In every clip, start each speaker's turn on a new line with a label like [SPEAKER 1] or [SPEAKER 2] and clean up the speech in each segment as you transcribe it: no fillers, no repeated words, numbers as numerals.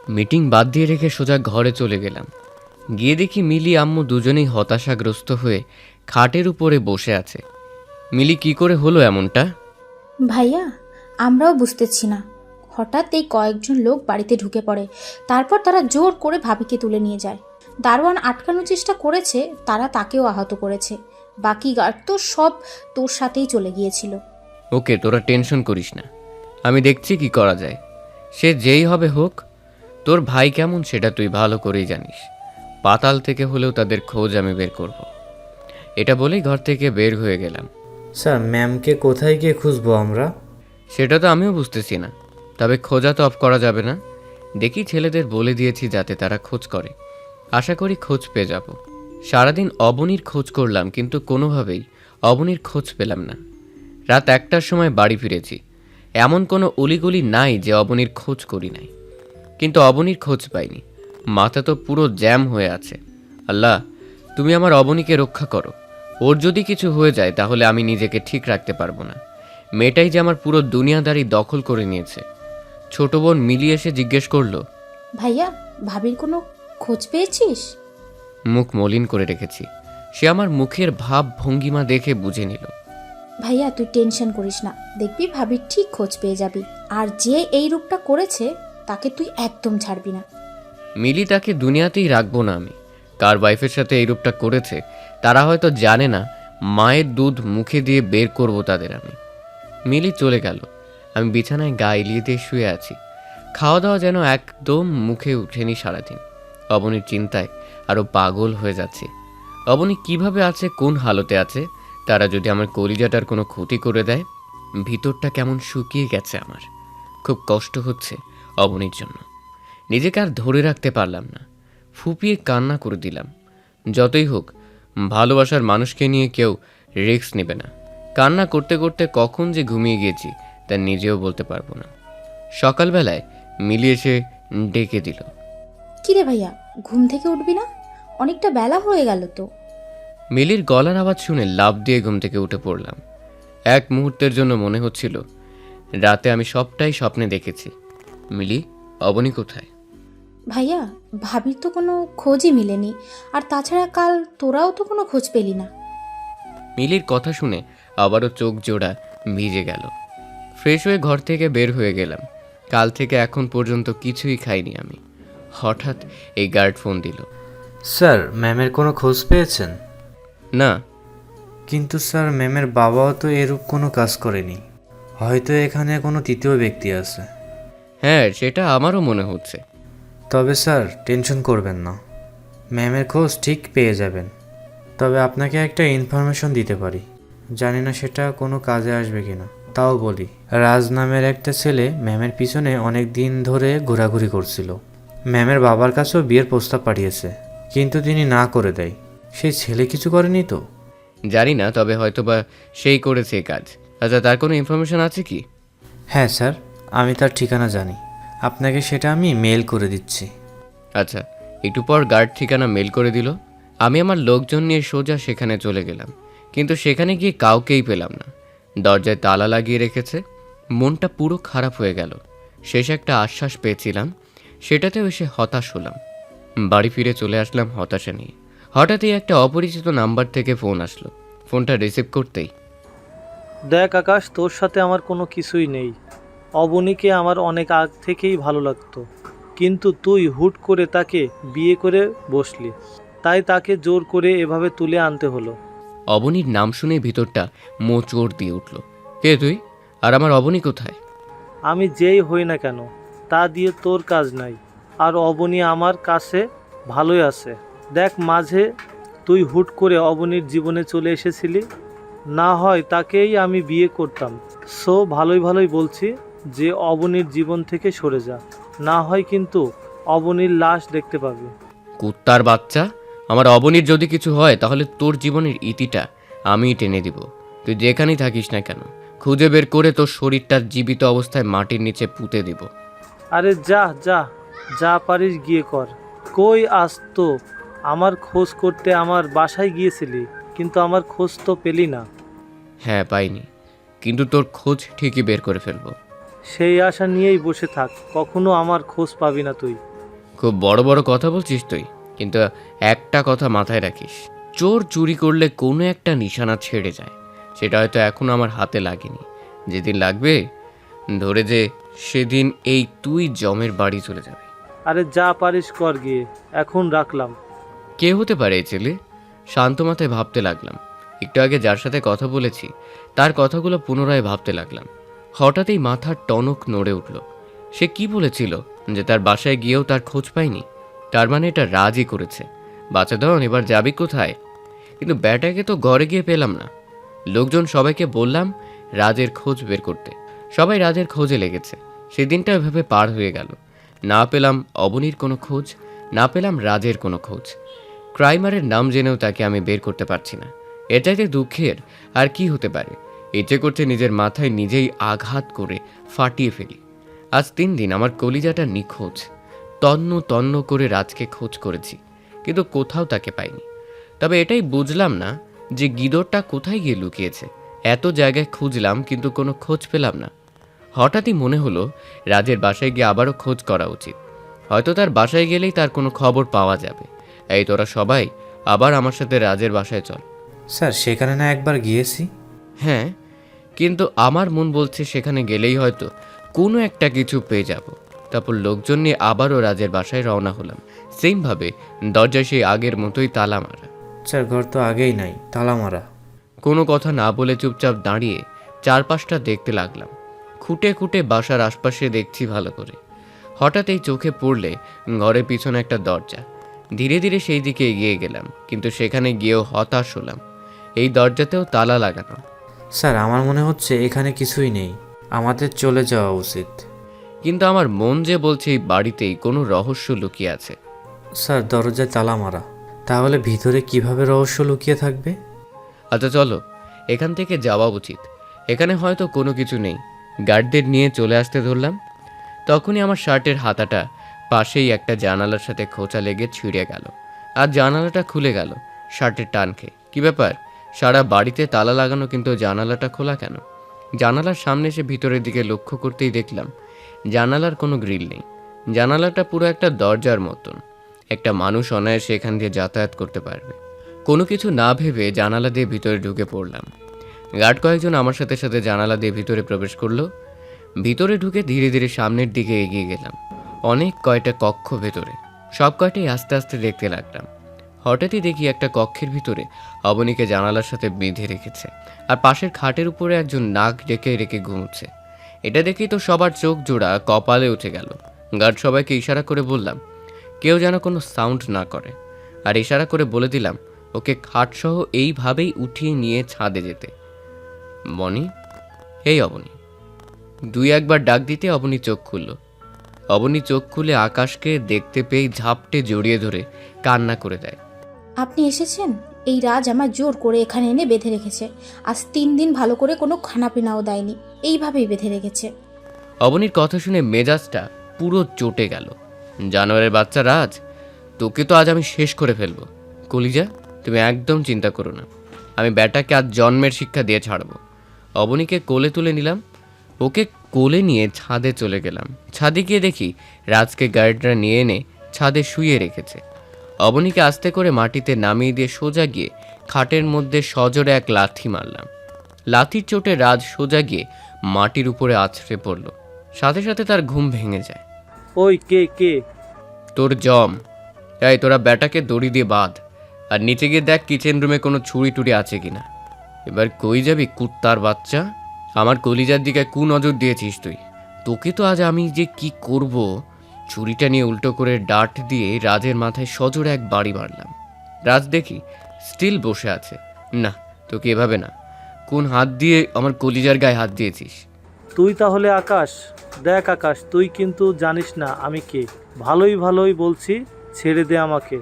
[SPEAKER 1] Meeting বাদ দিয়ে রেখে সোজা ঘরে চলে গেলাম। গিয়ে দেখি মিলি আম্মু দুজনেই হতাশাগ্রস্ত হয়ে খাটের উপরে বসে আছে। মিলি, কি করে হলো এমনটা?
[SPEAKER 2] ভাইয়া, আমরাও বুঝতেছি না। হঠাৎ এই কয়েকজন লোক বাড়িতে ঢুকে পড়ে, তারপর তারা জোর করে ভাবিকে তুলে নিয়ে যায়। দারোয়ান আটকানোর চেষ্টা করেছে, তারা তাকেও আহত করেছে। বাকি গার্ড তো সব তোর সাথেই চলে গিয়েছিল।
[SPEAKER 1] ওকে, তোরা টেনশন করিস না, আমি দেখছি কি করা যায়। সে যেই হবে হোক, তোর ভাই কেমন সেটা তুই ভালো করেই জানিস। পাতাল থেকে হলেও তাদের খোঁজ আমি বের করব। এটা বলেই ঘর থেকে বের হয়ে গেলাম।
[SPEAKER 3] স্যার, ম্যামকে কোথায় গিয়ে খুঁজবো আমরা?
[SPEAKER 1] সেটা তো আমিও বুঝতেছি না, তবে খোঁজা তো অফ করা যাবে না। দেখি ছেলেদের বলে দিয়েছি যাতে তারা খোঁজ করে, আশা করি খোঁজ পেয়ে যাব। সারাদিন অবনীর খোঁজ করলাম, কিন্তু কোনোভাবেই অবনীর খোঁজ পেলাম না। রাত 1টার সময় বাড়ি ফিরেছি। এমন কোনো অলিগলি নাই যে অবনীর খোঁজ করি নাই, কিন্তু অবনীর খোঁজ পাইনি। মাথা তো পুরো জ্যাম হয়ে আছে। আল্লাহ, তুমি আমার অবনীকে রক্ষা করো। ওর যদি কিছু হয়ে যায় তাহলে আমি নিজেকে ঠিক রাখতে পারবো না। মেয়েটাই যে আমার পুরো দুনিয়াদারি দখল করে নিয়েছে। ছোট বোন মিলি এসে জিজ্ঞেস করলো,
[SPEAKER 2] ভাইয়া, ভাবির কোনো খোঁজ পেয়েছিস?
[SPEAKER 1] মুখ মলিন করে রেখেছি। সে আমার মুখের ভাব ভঙ্গিমা দেখে বুঝে নিল।
[SPEAKER 2] ভাইয়া, তুই টেনশন করিস না, দেখবি ভাবির ঠিক খোঁজ পেয়ে যাবি। আর যে এই রূপটা করেছে তাকে তুই একদম ছাড়বি না।
[SPEAKER 1] মিলি তাকে দুনিয়াতেই রাখবো না আমি। কার ওয়াইফের সাথে এই রূপটা করেছে তারা হয়তো জানে না, মায়ের দুধ মুখে দিয়ে বের করব তাদের আমি। মিলি চলে গেল। আমি বিছানায় গা এলিয়ে দিয়ে শুয়ে আছি। খাওয়া দাওয়া যেন একদম মুখে উঠেনি সারাদিন। অবনীর চিন্তায় আরও পাগল হয়ে যাচ্ছে। অবনী কিভাবে আছে, কোন হালতে আছে, তারা যদি আমার কলিজাটার কোনো ক্ষতি করে দেয়। ভিতরটা কেমন শুকিয়ে গেছে আমার। খুব কষ্ট হচ্ছে অবনীর জন্য। নিজেকে আর ধরে রাখতে পারলাম না, ফুপিয়ে কান্না করে দিলাম। যতই হোক, ভালোবাসার মানুষকে নিয়ে কেউ রিস্ক নেবে না। কান্না করতে করতে কখন যে ঘুমিয়ে গিয়েছি তা নিজেও বলতে পারবো না। সকালবেলায় মিলি এসে ডেকে দিল।
[SPEAKER 2] কিরে ভাইয়া, ঘুম থেকে উঠবি না? অনেকটা বেলা হয়ে গেল তো।
[SPEAKER 1] মিলির গলার আওয়াজ শুনে লাফ দিয়ে ঘুম থেকে উঠে পড়লাম। এক মুহূর্তের জন্য মনে হচ্ছিল রাতে আমি সবটাই স্বপ্নে দেখেছি। মিলি, অবনী কোথায়?
[SPEAKER 2] ভাইয়া, ভাবির তো কোনো খোঁজই মিলেনি। আর তাছাড়া কাল তোরাও তো কোনো খোঁজ পেলি না।
[SPEAKER 1] মিলির কথা শুনে আবারও চোখ জোড়া ভিজে গেল। ফ্রেশ হয়ে ঘর থেকে বের হয়ে গেলাম। কাল থেকে এখন পর্যন্ত কিছুই খাইনি আমি। হঠাৎ এই গার্ড ফোন দিল।
[SPEAKER 3] স্যার, ম্যামের কোনো খোঁজ পেয়েছেন?
[SPEAKER 1] না।
[SPEAKER 3] কিন্তু স্যার, ম্যামের বাবাও তো এরূপ কোনো কাজ করেনি। হয়তো এখানে কোনো তৃতীয় ব্যক্তি আছে।
[SPEAKER 1] হ্যাঁ, সেটা আমারও মনে হচ্ছে।
[SPEAKER 3] তবে স্যার, টেনশন করবেন না, ম্যামের খোঁজ ঠিক পেয়ে যাবেন। তবে আপনাকে একটা ইনফরমেশন দিতে পারি, জানি না সেটা কোনো কাজে আসবে কিনা, তাও বলি। রাজ নামের একটা ছেলে ম্যামের পিছনে অনেক দিন ধরে ঘোরাঘুরি করছিল। ম্যামের বাবার কাছেও বিয়ের প্রস্তাব পাঠিয়েছে, কিন্তু তিনি না করে দেয়। সেই ছেলে কিছু করেনি তো?
[SPEAKER 1] জানি না, তবে হয়তোবা সেই করেছে এই কাজ। আচ্ছা, তার কোনো ইনফরমেশন আছে কি?
[SPEAKER 3] হ্যাঁ স্যার, আমি তার ঠিকানা জানি, আপনাকে সেটা আমি মেল করে দিচ্ছি।
[SPEAKER 1] আচ্ছা, একটু পর গার্ড ঠিকানা মেল করে দিল। আমি আমার লোকজন নিয়ে সোজা সেখানে চলে গেলাম, কিন্তু সেখানে গিয়ে কাউকেই পেলাম না। দরজায় তালা লাগিয়ে রেখেছে। মনটা পুরো খারাপ হয়ে গেল। শেষ একটা আশ্বাস পেয়েছিলাম, সেটাতেও এসে হতাশ হলাম। বাড়ি ফিরে চলে আসলাম হতাশা নিয়ে। হঠাৎই একটা অপরিচিত নাম্বার থেকে ফোন আসলো। ফোনটা রিসিভ করতেই,
[SPEAKER 4] দেখ আকাশ, তোর সাথে আমার কোনো কিছুই নেই। অবনীকে আমার অনেক আগ থেকেই ভালো লাগতো, কিন্তু তুই হুট করে তাকে বিয়ে করে বসলি, তাই তাকে জোর করে এভাবে তুলে আনতে হলো।
[SPEAKER 1] অবনীর নাম শুনে ভিতরটা মোচড় দিয়ে উঠল। কে তুই? আর আমার অবনী কোথায়?
[SPEAKER 4] আমি যেই হই না কেন, তা দিয়ে তোর কাজ নাই। আর অবনী আমার কাছে ভালোই আছে। দেখ, মাঝে তুই হুট করে অবনীর জীবনে চলে এসেছিলি, না হয় তাকেই আমি বিয়ে করতাম। সো ভালোই ভালোই বলছি যে অবনীর জীবন থেকে সরে যা, না হয় কিন্তু অবনীর লাশ দেখতে পাবি।
[SPEAKER 1] কুত্তার বাচ্চা, আমার অবনীর যদি কিছু হয় তাহলে তোর জীবনের ইতিটা আমিই টেনে দিব। তুই যেখানেই থাকিস না কেন, খুঁজে বের করে তোর শরীরটা জীবিত অবস্থায় মাটির নিচে পুঁতে দিব।
[SPEAKER 4] আরে যা যা, যা পারিস গিয়ে কর। কই আসতো আমার খোঁজ করতে আমার বাসায় গিয়েছিলি, কিন্তু আমার খোঁজ তো পেলি না।
[SPEAKER 1] হ্যাঁ, পাইনি, কিন্তু তোর খোঁজ ঠিকই বের করে ফেলবো।
[SPEAKER 4] সেই আশা নিয়েই বসে থাক, কখনো আমার খোঁজ পাবি না তুই।
[SPEAKER 1] খুব বড় বড় কথা বলছিস তুই, কিন্তু একটা কথা মাথায় রাখিস, চোর চুরি করলে কোনো একটা নিশানা ছেড়ে যায়। সেটা হয়তো এখন আমার হাতে লাগেনি, যেদিন লাগবে ধরে যে সেদিন এই তুই জমের বাড়ি চলে যাবে।
[SPEAKER 4] আরে যা পারিস কর গিয়ে, এখন রাখলাম।
[SPEAKER 1] কে হতে পারে এই ছেলে? শান্ত মাথায় ভাবতে লাগলাম। একটু আগে যার সাথে কথা বলেছি তার কথাগুলো পুনরায় ভাবতে লাগলাম। হঠাৎই মাথার টনক নড়ে উঠল। সে কি বলেছিল যে তার বাসায় গিয়েও তার খোঁজ পায়নি? তার মানে এটা রাজই করেছে। বাচ্চা ধরন, এবার যাবি কোথায়? কিন্তু ব্যাটাকে তো ঘরে গিয়ে পেলাম না। লোকজন সবাইকে বললাম রাজের খোঁজ বের করতে। সবাই রাজের খোঁজে লেগেছে। সেদিনটা এভাবে পার হয়ে গেল। না পেলাম অবনীর কোনো খোঁজ, না পেলাম রাজের কোনো খোঁজ। ক্রাইমারের নাম জেনেও তাকে আমি বের করতে পারছি না। এর চাইতে দুঃখের আর কি হতে পারে? ইচ্ছে করছে নিজের মাথায় নিজেই আঘাত করে ফাটিয়ে ফেলি। আজ 3 দিন আমার কলিজাটা নিখোঁজ। তন্ন তন্ন করে রাজকে খোঁজ করেছি, কিন্তু কোথাও তাকে পাইনি। তবে এটাই বুঝলাম না যে গিদরটা কোথায় গিয়ে লুকিয়েছে। এত জায়গায় খুঁজলাম কিন্তু কোনো খোঁজ পেলাম না। হঠাৎই মনে হলো রাজের বাসায় গিয়ে আবারও খোঁজ করা উচিত। হয়তো তার বাসায় গেলেই তার কোনো খবর পাওয়া যাবে। এই তোরা সবাই আবার আমার সাথে রাজের বাসায় চল।
[SPEAKER 3] স্যার সেখানে না একবার গিয়েছি।
[SPEAKER 1] হ্যাঁ, কিন্তু আমার মন বলছে সেখানে গেলেই হয়তো কোনো একটা কিছু পেয়ে যাব। তারপর লোকজন নিয়ে আবারও রাজের বাসায় রওনা হলাম। সেমভাবে দরজায় সেই আগের মতোই তালা মারা।
[SPEAKER 3] স্যার ঘর তো আগেই নাই, তালা মারা।
[SPEAKER 1] কোনো কথা না বলে চুপচাপ দাঁড়িয়ে চারপাশটা দেখতে লাগলাম। খুঁটে খুঁটে বাসার আশপাশে দেখছি ভালো করে। হঠাৎ এই চোখে পড়লে ঘরের পিছনে একটা দরজা। ধীরে ধীরে সেই দিকে এগিয়ে গেলাম, কিন্তু সেখানে গিয়েও হতাশ হলাম। এই দরজাতেও তালা লাগানো।
[SPEAKER 3] স্যার আমার মনে হচ্ছে এখানে কিছুই নেই, আমাদের চলে যাওয়া উচিত।
[SPEAKER 1] কিন্তু আমার মন যে বলছে এই বাড়িতেই কোনো রহস্য লুকিয়ে আছে।
[SPEAKER 3] স্যার দরজায় তালা মারা, তাহলে ভিতরে কিভাবে রহস্য লুকিয়ে থাকবে?
[SPEAKER 1] আচ্ছা চলো, এখান থেকে যাওয়া উচিত। এখানে হয়তো কোনো কিছু নেই। গার্ডদের নিয়ে চলে আসতে ধরলাম। তখনই আমার শার্টের হাতাটা পাশেই একটা জানালার সাথে খোঁচা লেগে ছিঁড়ে গেল, আর জানালাটা খুলে গেল শার্টের টান খেয়ে। কী ব্যাপার, সারা বাড়িতে তালা লাগানো কিন্তু জানালাটা খোলা কেন? জানালার সামনে এসে ভিতরের দিকে লক্ষ্য করতেই দেখলাম জানালার কোনো গ্রিল নেই। জানালাটা পুরো একটা দরজার মতন। একটা মানুষ অনায়াসে এখান দিয়ে যাতায়াত করতে পারবে। কোনো কিছু না ভেবে জানালা দিয়ে ভিতরে ঢুকে পড়লাম। গার্ড কয়েকজন আমার সাথে সাথে জানালা দিয়ে ভিতরে প্রবেশ করলো। ভিতরে ঢুকে ধীরে ধীরে সামনের দিকে এগিয়ে গেলাম। অনেক কয়টা কক্ষ ভেতরে, সব কয়টাই আস্তে আস্তে দেখতে লাগলাম। হঠাৎই দেখি একটা কক্ষের ভিতরে অবনীকে জানালার সাথে বেঁধে রেখেছে, আর পাশের খাটের উপরে একজন নাক ডেকে রেখে ঘুমোচ্ছে। এটা দেখেই তো সবার চোখ জোড়া কপালে উঠে গেল। গার্ড সবাইকে ইশারা করে বললাম কেউ যেন কোনো সাউন্ড না করে, আর ইশারা করে বলে দিলাম ওকে খাটসহ এইভাবেই উঠিয়ে নিয়ে ছাদে যেতে। বনি, এই অবনী। 2-1 বার ডাক দিতে অবনী চোখ খুলল। অবনী চোখ খুলে আকাশকে দেখতে পেয়ে ঝাপটে জড়িয়ে ধরে কান্না করে দেয়।
[SPEAKER 2] আপনি এসেছেন? এই রাজ আমার জোর করে এখানে এনে বেঁধে রেখেছে। আজ 3 দিন ভালো করে কোনো খানাপিনাও দেয়নি, এইভাবেই বেঁধে রেখেছে।
[SPEAKER 1] অবনীর কথা শুনে মেজাজটা পুরো চটে গেল। জানোয়ারের বাচ্চা রাজ, তোকে তো আজ আমি শেষ করে ফেলবো। কলিজা, তুমি একদম চিন্তা করো না, আমি ব্যাটাকে আজ জন্মের শিক্ষা দিয়ে ছাড়বো। অবনীকে কোলে তুলে নিলাম। ওকে কোলে নিয়ে ছাদে চলে গেলাম। ছাদে গিয়ে দেখি রাজকে গার্ডরা নিয়ে এনে ছাদে শুইয়ে রেখেছে। অবনীকে আস্তে করে মাটিতে নামিয়ে দিয়ে সোজা গিয়ে খাটের মধ্যে সজোরে এক লাথি মারলাম। লাথির চোটে রাজ সোজা গিয়ে মাটির উপরে আছড়ে পড়ল। সাথে সাথে তার ঘুম ভেঙে যায়।
[SPEAKER 4] ওই কে কে?
[SPEAKER 1] তোর জম। তাই তোরা ব্যাটাকে দড়ি দিয়ে বাঁধ, আর নিচে গিয়ে দেখ কিচেন রুমে কোনো ছুরি টুরি আছে কিনা। এবার কই যাবি কুত্তার বাচ্চা? আমার কলিজার দিকে কু নজর দিয়েছিস তুই। তোকে তো আজ আমি যে কি করব। ছুরিটা নিয়ে উল্টো করে ডাট দিয়ে রাজের মাথায় সজোরে এক বাড়ি মারলাম। রাজ দেখি স্টিল বসে আছে। না, তোকে এভাবে না। কোন হাত দিয়ে আমার কলিজার গায়ে হাত দিয়েছিস?
[SPEAKER 4] তুই তাহলে আকাশ? দেখ আকাশ, তুই কিন্তু জানিস না আমি কে। ভালোই ভালোই বলছি, ছেড়ে দে আমাকে,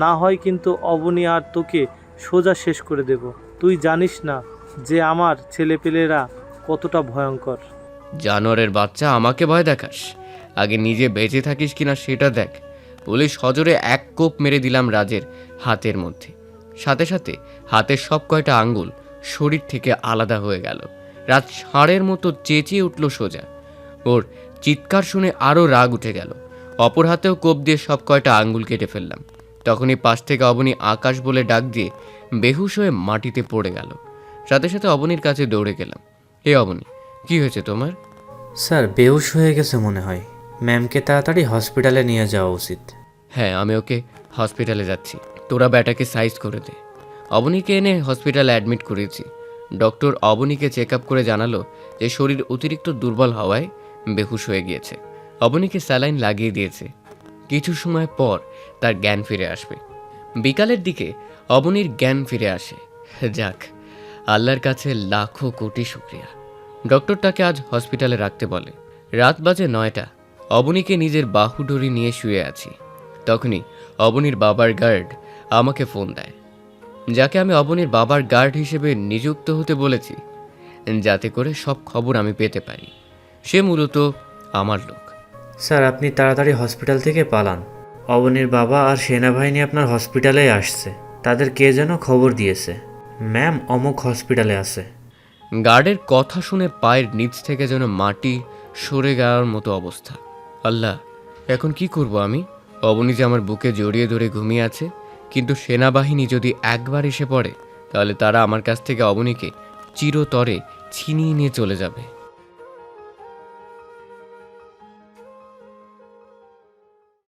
[SPEAKER 4] না হয় কিন্তু অবনী আর তোকে সোজা শেষ করে দেব। তুই জানিস না যে আমার ছেলেপেলেরা কতটা ভয়ঙ্কর।
[SPEAKER 1] জানোয়ারের বাচ্চা, আমাকে ভয় দেখাস? আগে নিজে বেঁচে থাকিস কিনা সেটা দেখ। বলে সজোরে এক কোপ মেরে দিলাম রাজের হাতের মধ্যে। সাথে সাথে হাতের সব কয়টা আঙ্গুল শরীর থেকে আলাদা হয়ে গেল। রাজ ষাঁড়ের মতো চেঁচিয়ে উঠল সোজা। ওর চিৎকার শুনে আরও রাগ উঠে গেল। অপর হাতেও কোপ দিয়ে সব কয়টা আঙ্গুল কেটে ফেললাম। তখনই পাশ থেকে অবনী আকাশ বলে ডাক দিয়ে বেহুশ হয়ে মাটিতে পড়ে গেল। সাথে সাথে অবনীর কাছে দৌড়ে গেলাম। হে অবনী, কি হয়েছে তোমার?
[SPEAKER 3] স্যার বেহুশ হয়ে গেছে মনে হয়, ম্যামকে তাড়াতাড়ি হসপিটালে নিয়ে যাওয়া উচিত।
[SPEAKER 1] হ্যাঁ, আমি ওকে হসপিটালে যাচ্ছি। তোরা ব্যাটাকে সাইজ করে দে। অবনীকে এনে হসপিটালে অ্যাডমিট করেছি। ডক্টর অবনীকে চেক আপ করে জানালো যে শরীর অতিরিক্ত দুর্বল হওয়ায় বেহুশ হয়ে গিয়েছে। অবনীকে স্যালাইন লাগিয়ে দিয়েছে। কিছু সময় পর তার জ্ঞান ফিরে আসবে। বিকালের দিকে অবনীর জ্ঞান ফিরে আসে। যাক, আল্লাহর কাছে লাখো কোটি শুক্রিয়া। ডক্টর তাকে আজ হসপিটালে রাখতে বলে। রাত বাজে 9টা। অবনীকে নিজের বাহুডোরি নিয়ে শুয়ে আছি। তখনই অবনীর বাবার গার্ড আমাকে ফোন দেয়, যাকে আমি অবনীর বাবার গার্ড হিসেবে নিযুক্ত হতে বলেছি, যাতে করে সব খবর আমি পেতে পারি। সে মূলত আমার লোক।
[SPEAKER 3] স্যার আপনি তাড়াতাড়ি হসপিটাল থেকে পালান। অবনীর বাবা আর সেনাবাহিনী আপনার হসপিটালে আসছে। তাদের কে যেন খবর দিয়েছে ম্যাম অমুক হসপিটালে আছে।
[SPEAKER 1] গার্ডের কথা শুনে পায়ের নিচ থেকে যেন মাটি সরে যাওয়ার মতো অবস্থা। আল্লাহ, এখন কি করব আমি? অবনী যে আমার বুকে জড়িয়ে ধরে ঘুমিয়ে আছে, কিন্তু সেনাবাহিনী যদি একবার এসে পড়ে তাহলে তারা আমার কাছ থেকে অবনীকে চিরতরে ছিনিয়ে নিয়ে চলে যাবে।